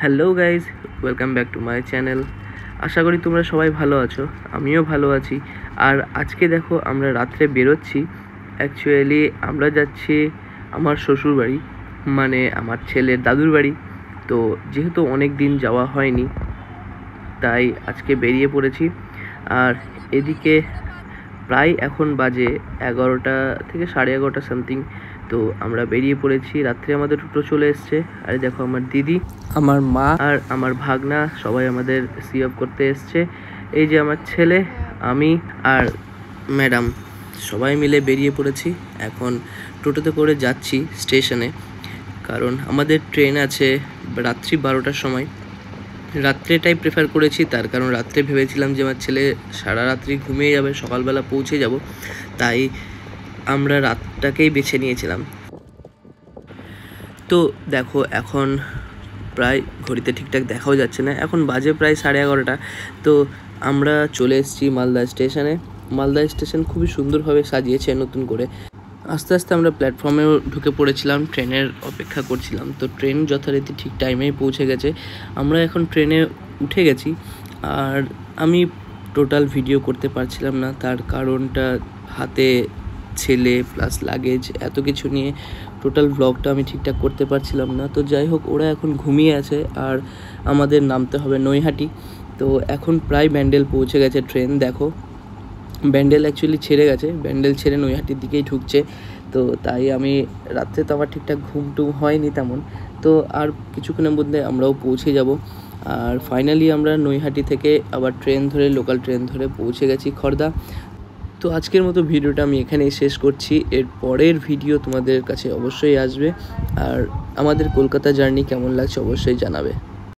Hello guys, welcome back to my channel. আশা করি তোমরা সবাই ভালো আছো, আমিও ভালো আছি। আর আজকে দেখো আমরা রাত্রে বেরোচ্ছি। অ্যাকচুয়ালি আমরা যাচ্ছি আমার শ্বশুর বাড়ি, মানে আমার ছেলের দাদুর বাড়ি। তো যেহেতু অনেক দিন যাওয়া হয়নি, তাই আজকে বেরিয়ে পড়েছি। আর এদিকে প্রায় এখন বাজে 11টা থেকে 11:30 সামথিং। তো আমরা বেরিয়ে পড়েছি, রাত্রে আমাদের টোটো চলে এসছে। আর দেখো আমার দিদি, আমার মা আর আমার ভাগনা সবাই আমাদের সি আপ করতে এসছে। এই যে আমার ছেলে, আমি আর ম্যাডাম সবাই মিলে বেরিয়ে পড়েছি। এখন টোটোতে করে যাচ্ছি স্টেশনে, কারণ আমাদের ট্রেন আছে রাত্রি 12টার সময়। রাত্রেটাই প্রেফার করেছি, তার কারণ রাত্রে ভেবেছিলাম যে আমার ছেলে সারা রাত্রি ঘুমিয়ে যাবে, সকালবেলা পৌঁছে যাব, তাই আমরা রাতটাকেই বেছে নিয়েছিলাম। তো দেখো এখন প্রায় ঘড়িতে ঠিকঠাক দেখাও যাচ্ছে না, এখন বাজে প্রায় 11:30। তো আমরা চলে এসেছি মালদা স্টেশনে। মালদা স্টেশন খুবই সুন্দরভাবে সাজিয়েছে নতুন করে। আস্তে আস্তে আমরা প্ল্যাটফর্মেও ঢুকে পড়েছিলাম, ট্রেনের অপেক্ষা করছিলাম। তো ট্রেন যথারীতি ঠিক টাইমেই পৌঁছে গেছে। আমরা এখন ট্রেনে উঠে গেছি। আর আমি টোটাল ভিডিও করতে পারছিলাম না, তার কারণটা হাতে ছেলে প্লাস লাগেজ এত কিছু নিয়ে টোটাল ব্লগটা আমি ঠিকঠাক করতে পারছিলাম না। তো যাই হোক, ওরা এখন ঘুমিয়ে আছে আর আমাদের নামতে হবে নৈহাটি। তো এখন প্রায় ব্যান্ডেল পৌঁছে গেছে ট্রেন। দেখো ব্যান্ডেল অ্যাকচুয়ালি ছেড়ে গেছে, ব্যান্ডেল ছেড়ে নৈহাটির দিকেই ঢুকছে। তো তাই আমি রাত্রে তো আমার ঠিকঠাক ঘুম টুম হয়নি তেমন। তো আর কিছুক্ষণের মধ্যে আমরাও পৌঁছে যাব। আর ফাইনালি আমরা নৈহাটি থেকে আবার ট্রেন ধরে, লোকাল ট্রেন ধরে পৌঁছে গেছি খড়দা। তো আজকের মতো ভিডিওটা আমি এখানেই শেষ করছি। এর পরের ভিডিও তোমাদের কাছে অবশ্যই আসবে। আর আমাদের কলকাতা জার্নি কেমন লাগছে অবশ্যই জানাবে।